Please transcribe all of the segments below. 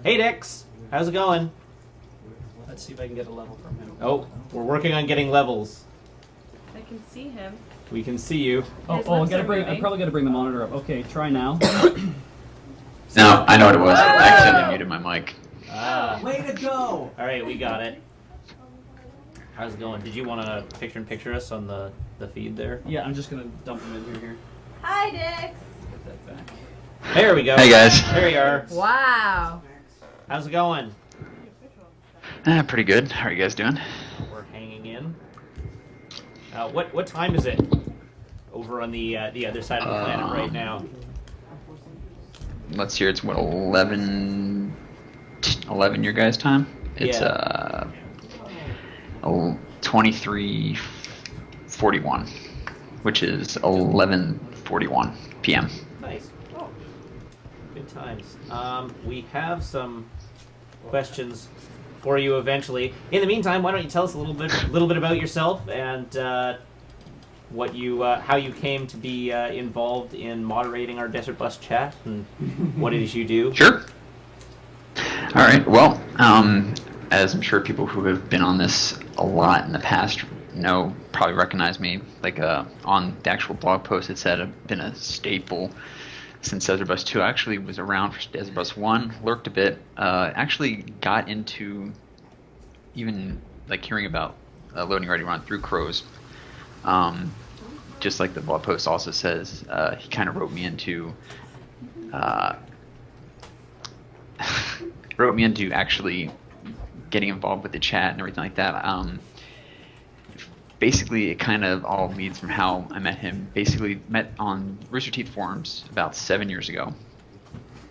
Hey, Dix. How's it going? Let's see if I can get a level from him. Oh, we're working on getting levels. I can see him. We can see you. I probably got to bring the monitor up. Okay, try now. No, I know what it was. I accidentally muted my mic. Way to go! All right, we got it. How's it going? Did you want to picture us on the feed there? Yeah, I'm just gonna dump him in here. Hi, Dix. Get that back. There we go. Hey guys. There you are. Wow. How's it going? Pretty good. How are you guys doing? We're hanging in. What time is it over on the other side of the planet right now? Let's hear. It's what 11 your guys' time. It's 23:41, which is 11:41 p.m. Nice. Oh, good times. We have some questions for you eventually. In the meantime, why don't you tell us a little bit about yourself and how you came to be involved in moderating our Desert Bus chat and what it is you do? Sure. All right. Well, as I'm sure people who have been on this a lot in the past probably recognize me. Like on the actual blog post, it said I've been a staple since Desert Bus 2. I actually was around for Desert Bus 1, lurked a bit, actually got into even like hearing about loading ready run through Crows. Just like the blog post also says, he kind of wrote me into actually getting involved with the chat and everything like that. Basically, it kind of all leads from how I met him. Basically, met on Rooster Teeth forums about 7 years ago,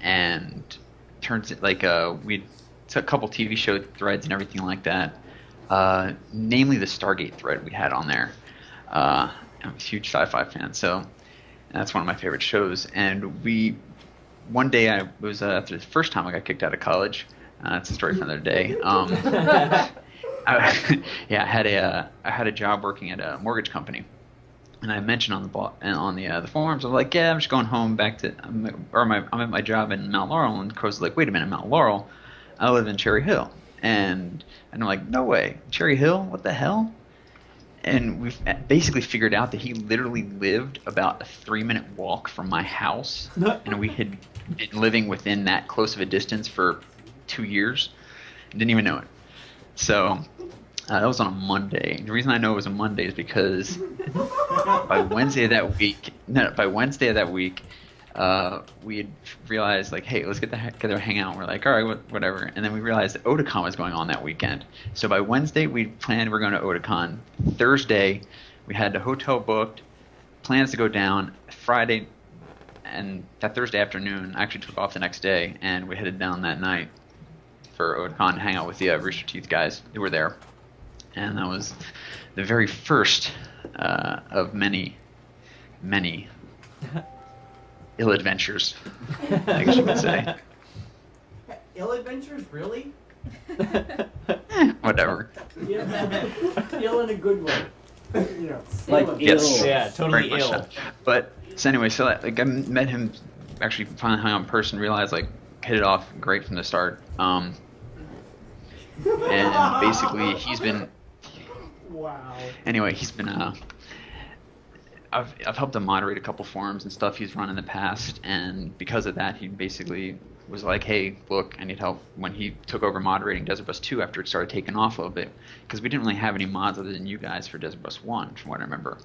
and turns it like we took a couple TV show threads and everything like that. Namely, the Stargate thread we had on there. I'm a huge sci-fi fan, so that's one of my favorite shows. And one day I was after the first time I got kicked out of college. That's a story for another day. I had a job working at a mortgage company, and I mentioned on the blog and on the forums, I'm like, yeah, I'm just going home I'm at my job in Mount Laurel, and Crow's like, wait a minute, Mount Laurel, I live in Cherry Hill, and I'm like, no way, Cherry Hill, what the hell? And we've basically figured out that he literally lived about a 3-minute walk from my house, and we had been living within that close of a distance for 2 years, and didn't even know it. So that was on a Monday. The reason I know it was a Monday is because by Wednesday of that week, we had realized, like, hey, let's get together, hang out. We're like, all right, whatever. And then we realized that Otakon was going on that weekend. So by Wednesday, we planned we're going to Otakon. Thursday, we had the hotel booked, plans to go down. Friday, and that Thursday afternoon, I actually took off the next day, and we headed down that night for Otakon to hang out with the Rooster Teeth guys who were there. And that was the very first of many, many ill adventures, I guess you could say. Ill adventures, really? Whatever. Ill in a good way. You know, Like yes. ill. Yeah, totally Very much ill. so. But so anyway, so like I met him, actually finally hung out in person, realized like hit it off great from the start. And basically he's been. wow. Anyway, he's been I've helped him moderate a couple forums and stuff he's run in the past, and because of that, he basically was like, hey, look, I need help. When he took over moderating Desert Bus 2 after it started taking off a little bit, because we didn't really have any mods other than you guys for Desert Bus 1, from what I remember.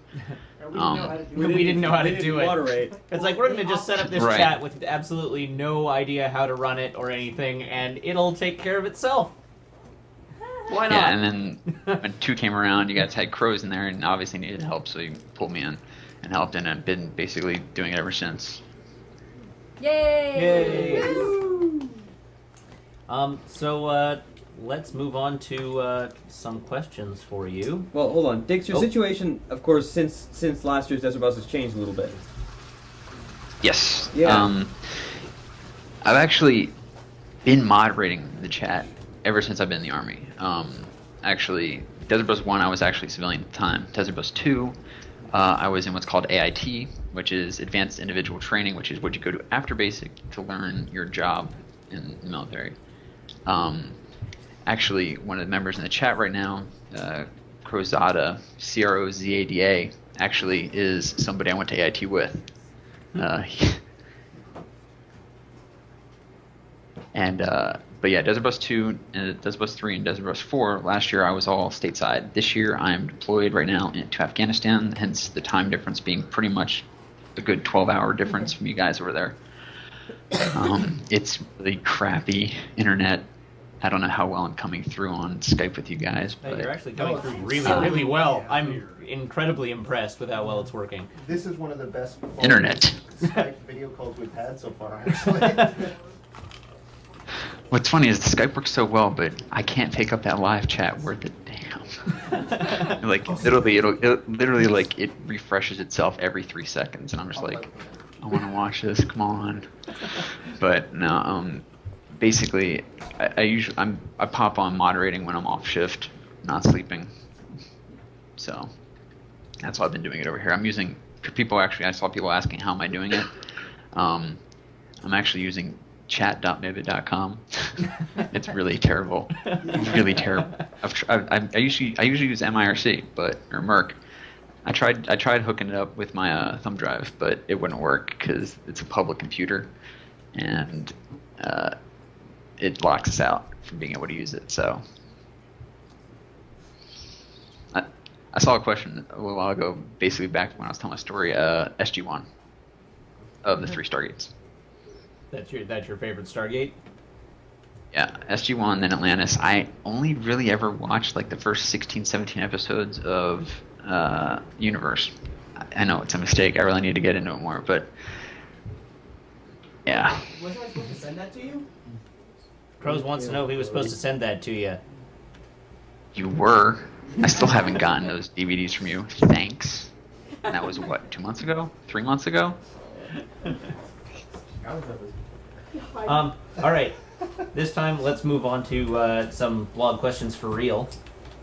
We didn't know how to do it. Moderate. It's like, we're going to just set up this Right. chat with absolutely no idea how to run it or anything, and it'll take care of itself. Why not? Yeah, and then when 2 came around, you guys had Crows in there and obviously needed help, so you pulled me in and helped, and I've been basically doing it ever since. Yay! Yay! So let's move on to some questions for you. Well, hold on. Dix, your situation, of course, since last year's Desert Bus has changed a little bit. Yes. Yeah. I've actually been moderating the chat ever since I've been in the Army. Actually, Desert Bus 1, I was actually civilian at the time. Desert Bus 2, I was in what's called AIT, which is Advanced Individual Training, which is what you go to after basic to learn your job in the military. Actually, one of the members in the chat right now, Crozada, Crozada, actually is somebody I went to AIT with. But yeah, Desert Bus 2, and Desert Bus 3, and Desert Bus 4, last year I was all stateside. This year I'm deployed right now into Afghanistan, hence the time difference being pretty much a good 12-hour difference from you guys over there. It's really crappy internet. I don't know how well I'm coming through on Skype with you guys. No, But you're actually coming through really well. I'm incredibly impressed with how well it's working. This is one of the best internet. Skype video calls we've had so far, actually. What's funny is the Skype works so well, but I can't pick up that live chat worth a damn. Like literally like it refreshes itself every 3 seconds, and I'm just like, I want to watch this. Come on. But no, basically, I pop on moderating when I'm off shift, not sleeping. So that's why I've been doing it over here. I'm using people actually. I saw people asking how am I doing it. I'm actually using chat.mibit.com. It's really terrible. Really terrible. I usually use MIRC, or Merc. I tried hooking it up with my thumb drive, but it wouldn't work because it's a public computer, and it locks us out from being able to use it. So I saw a question a little while ago, basically back when I was telling my story. SG1 of the 3 Stargates. That's your favorite Stargate? Yeah, SG1, then Atlantis. I only really ever watched like the first 16, 17 episodes of Universe. I know it's a mistake. I really need to get into it more, but yeah. Wasn't I supposed to send that to you? Crows wants to know if he was supposed to send that to you. You were. I still haven't gotten those DVDs from you. Thanks. And that was what, 2 months ago? 3 months ago? All right. This time, let's move on to some blog questions for real.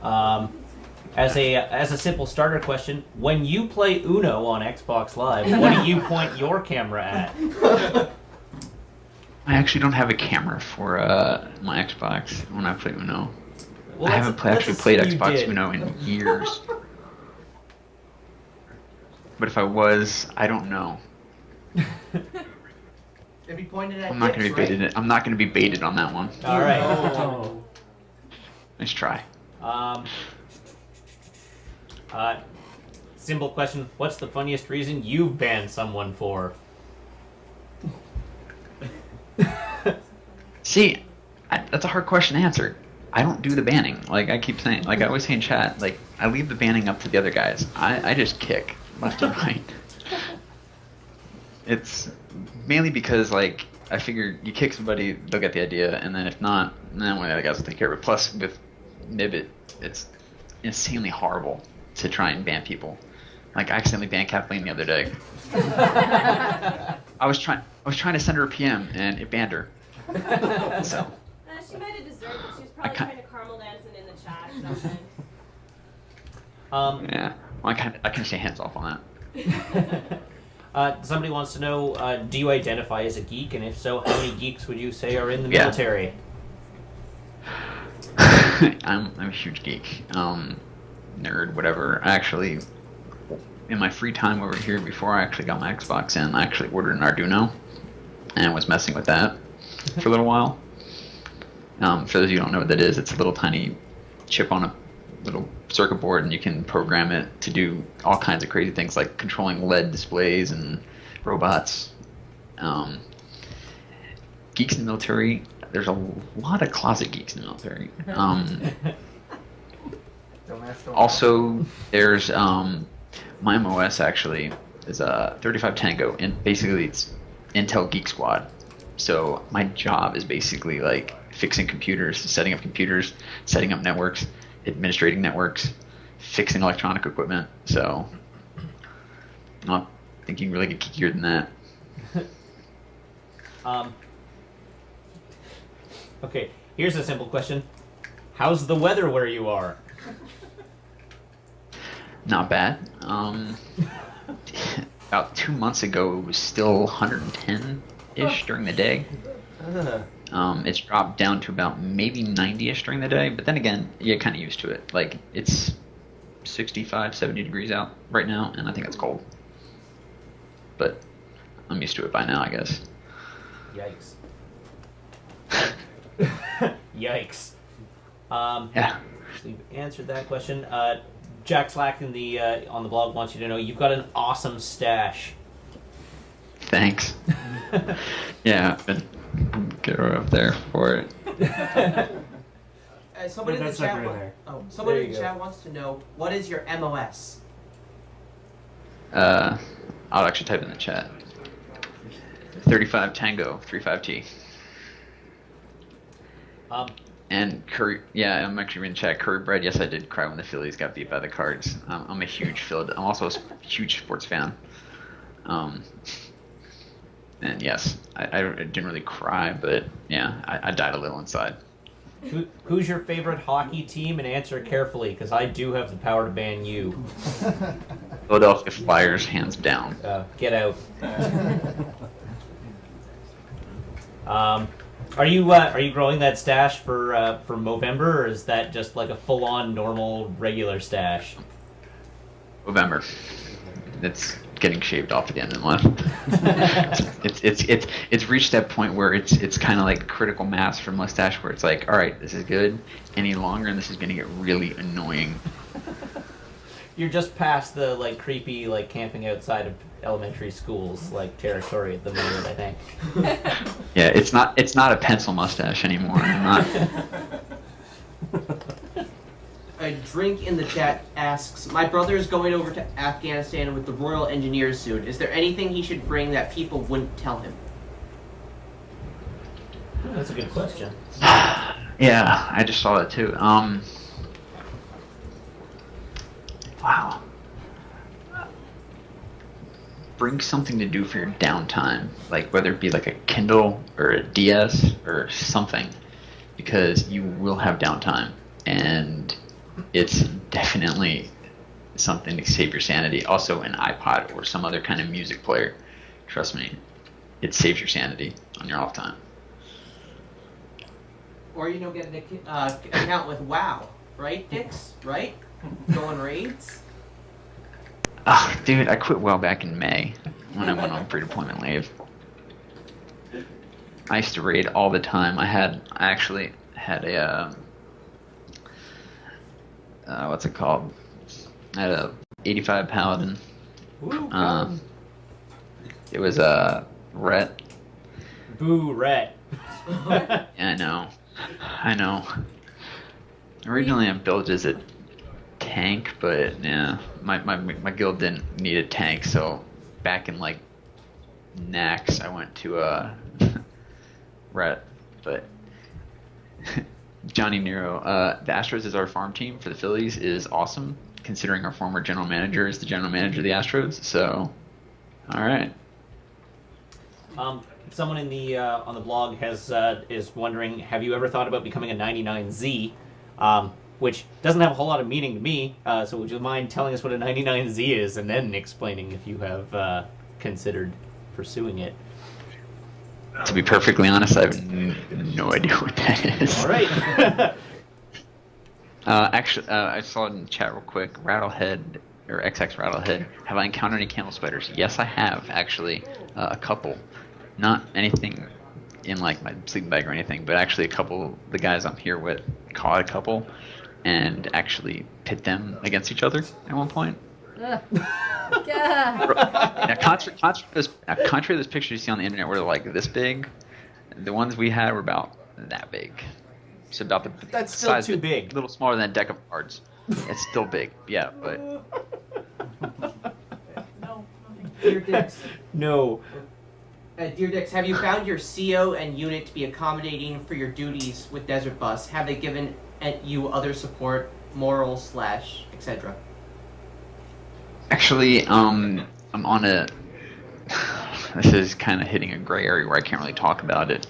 As a simple starter question, when you play Uno on Xbox Live, what do you point your camera at? I actually don't have a camera for my Xbox when I play Uno. Well, I haven't actually played Xbox Uno in years. But if I was, I don't know. If he pointed at I'm not going to be baited. I'm not going to be baited on that one. All right. Oh. Nice try. Simple question. What's the funniest reason you've banned someone for? See, that's a hard question to answer. I don't do the banning. Like I keep saying, like I always say in chat, like I leave the banning up to the other guys. I just kick left and right. It's mainly because like I figure you kick somebody, they'll get the idea, and then if not, then one of the other guys will take care of it. Plus with Mibit, it's insanely horrible to try and ban people. Like I accidentally banned Kathleen the other day. I was trying to send her a PM and it banned her. So. She might have deserved it. She was probably trying to caramel dancing in the chat or something. Yeah. Well, I can say hands off on that. Somebody wants to know, do you identify as a geek? And if so, how many geeks would you say are in the military? I'm a huge geek. Nerd, whatever. Actually, in my free time over here, before I actually got my Xbox in, I actually ordered an Arduino and was messing with that for a little while. For those of you who don't know what that is, it's a little tiny chip on a little circuit board, and you can program it to do all kinds of crazy things like controlling LED displays and robots. Geeks in the military, there's a lot of closet geeks in the military. Also, there's my MOS actually is a 35 Tango, and basically it's Intel Geek Squad. So my job is basically like fixing computers, setting up networks, administrating networks, fixing electronic equipment. So I'm not thinking really get geekier than that. Okay, here's a simple question. How's the weather where you are? Not bad. About 2 months ago, it was still 110-ish during the day. It's dropped down to about maybe 90ish during the day, but then again, you get kind of used to it. Like, it's 65, 70 degrees out right now, and I think it's cold. But I'm used to it by now, I guess. Yikes. Yikes. Yeah. So you've answered that question. Jack Slack in the on the blog wants you to know you've got an awesome stash. Thanks. Yeah, I've been get right up there for it. Somebody in the That's like chat. right there. Somebody There in you the go. chat wants to know what is your MOS? I'll actually type in the chat. 35 Tango 35T. And Curry, yeah, I'm actually reading chat. Curry Bread, yes, I did cry when the Phillies got beat by the Cards. I'm a huge Philly. I'm also a huge sports fan. And yes, I didn't really cry, but yeah, I died a little inside. Who's your favorite hockey team? And answer carefully, because I do have the power to ban you. Philadelphia Flyers, hands down. Get out. Are you growing that stash for Movember, or is that just like a full-on normal regular stash? November. It's getting shaved off at the end of the month. it's reached that point where it's kind of like critical mass for mustache, where it's like, all right, this is good. Any longer, and this is going to get really annoying. You're just past the like creepy like camping outside of elementary schools like territory at the moment, I think. Yeah, it's not a pencil mustache anymore. I'm not. A drink in the chat asks, my brother is going over to Afghanistan with the Royal Engineers soon. Is there anything he should bring that people wouldn't tell him? That's a good question. Yeah, I just saw that too. Wow. Bring something to do for your downtime, like whether it be like a Kindle or a DS or something, because you will have downtime, and it's definitely something to save your sanity. Also, an iPod or some other kind of music player. Trust me, it saves your sanity on your off time. Or, get an account with WoW. Right, Dix? Right? Go on raids? Oh, dude, I quit WoW back in May when I went on pre-deployment leave. I used to raid all the time. I actually had a what's it called? I had a 85 Paladin. It was a Rhett. Boo, Rhett. Yeah, I know. Originally, I built as a tank, but yeah, my guild didn't need a tank, so back in like Nax, I went to Rhett, but Johnny Nero, the Astros is our farm team for the Phillies is awesome, considering our former general manager is the general manager of the Astros. So, all right. Someone in the on the blog is wondering, have you ever thought about becoming a 99Z? Which doesn't have a whole lot of meaning to me. So would you mind telling us what a 99Z is, and then explaining if you have considered pursuing it? To be perfectly honest, I have no idea what that is. All right. Actually, I saw it in the chat real quick. Rattlehead, or XX Rattlehead. Have I encountered any camel spiders? Yes, I have, actually. A couple. Not anything in like my sleeping bag or anything, but actually a couple, the guys I'm here with caught a couple and actually pit them against each other at one point. Yeah. Now, contrary to this picture you see on the internet where they're like this big, the ones we had were about that big. So about the That's still size, too big. A little smaller than a deck of cards. It's still big, yeah, but Dear Dix, No. Dear Dix, have you found your CO and unit to be accommodating for your duties with Desert Bus? Have they given you other support, moral / etc.? actually, I'm on a. This is kind of hitting a gray area where I can't really talk about it.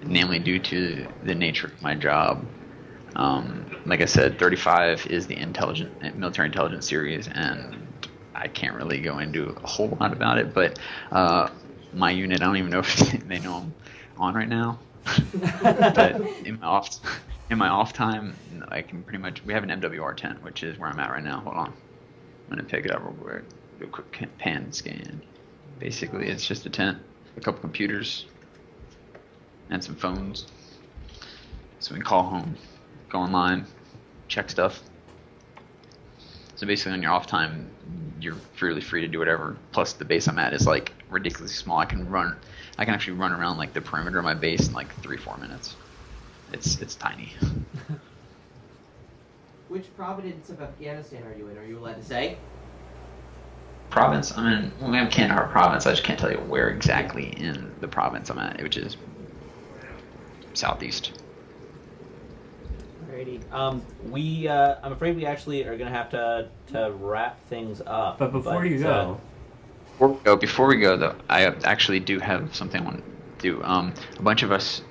Namely due to the nature of my job. Like I said, 35 is the military intelligence series, and I can't really go into a whole lot about it, but my unit, I don't even know if they know them. on right now. But in my off time, I can pretty much. We have an MWR tent, which is where I'm at right now. Hold on, I'm gonna pick it up real quick. Do a quick pan scan. Basically, it's just a tent, a couple computers, and some phones. So we can call home, go online, check stuff. So basically, on your off time, you're fairly free to do whatever. Plus, the base I'm at is like ridiculously small. I can actually run around like the perimeter of my base in like 3-4 minutes. It's tiny. Which province of Afghanistan are you in? Are you allowed to say? Province? I'm in Kandahar province. I just can't tell you where exactly in the province I'm at, which is southeast. Alrighty. I'm afraid we actually are gonna have to wrap things up. But before you go, Before we go, though, I actually do have something I want to do. A bunch of us,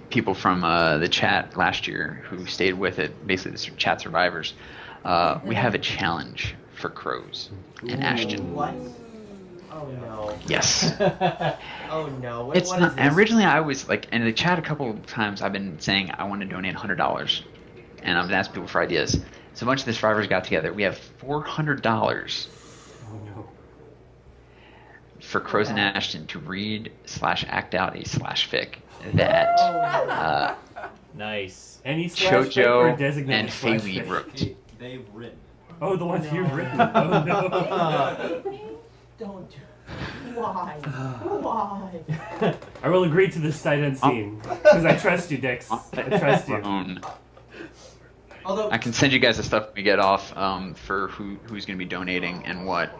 people from the chat last year who stayed with it, basically the chat survivors, we have a challenge for crows in Ashton. What? Oh no. Yes. Oh no. What It's is not. this? Originally, I was like, in the chat a couple of times, I've been saying I want to donate $100, and I've been asking people for ideas. So a bunch of the survivors got together. We have $400 oh no. for Crows in Ashton to read / act out a / fic that Nice. Any slash fic or Chojo designated and slash Haley fic? wrote. They've written. Oh, the ones you've written. Oh no. Don't. Why? Why? I will agree to this sight unseen because I trust you, Dix. I trust you. Although I can send you guys the stuff we get off for who's going to be donating and what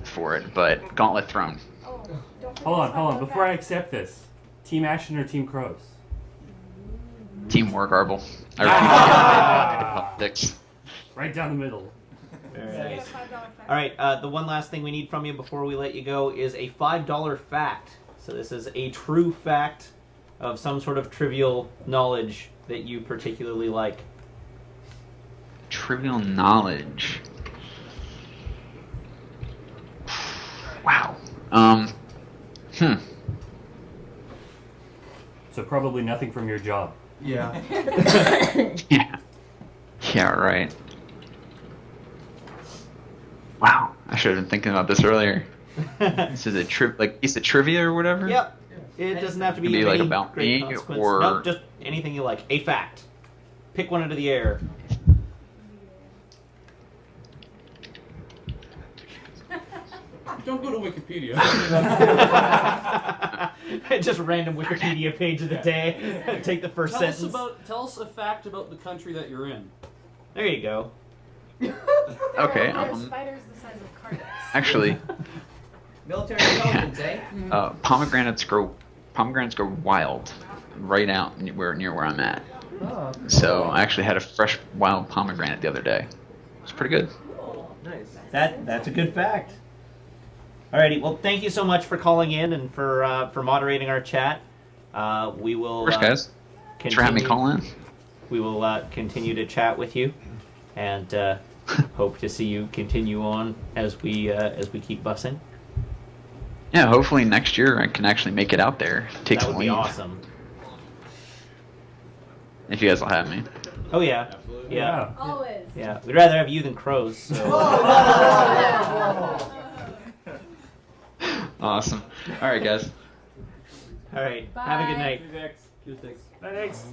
for it. But Gauntlet Throne. Hold on. Before I accept this, Team Ashton or Team Crows? Teamwork, Arbel. I repeat, Dix. Right down the middle. Very nice. All right. The one last thing we need from you before we let you go is a $5 fact. So this is a true fact of some sort of trivial knowledge that you particularly like. Trivial knowledge. Wow. So probably nothing from your job. yeah. Yeah. Yeah, right. Wow. I should have been thinking about this earlier. This is a piece of trivia or whatever? Yep. It doesn't have to be, Could be, of like, any about great me, consequence. or- No, just anything you like. A fact. Pick one out of the air. Don't go to Wikipedia. Just random Wikipedia page of the day. Take the first sentence. Tell us a fact about the country that you're in. There you go. Okay. Spiders the size of carpets. Actually, Military intelligence, eh? pomegranates grow wild right out near where I'm at. So I actually had a fresh wild pomegranate the other day. It's pretty good. Nice. That's a good fact. Alrighty, well, thank you so much for calling in and for moderating our chat. We will. Of course, guys. Thanks for having me call in. We will continue to chat with you, and hope to see you continue on as we keep bussing. Yeah, hopefully next year I can actually make it out there. Take That some would be leave. awesome. If you guys will have me. Oh yeah. Absolutely. Yeah. Always. Yeah. We'd rather have you than crows. So. Awesome. All right, guys. All right. Have a good Bye. night. Bye, Dix.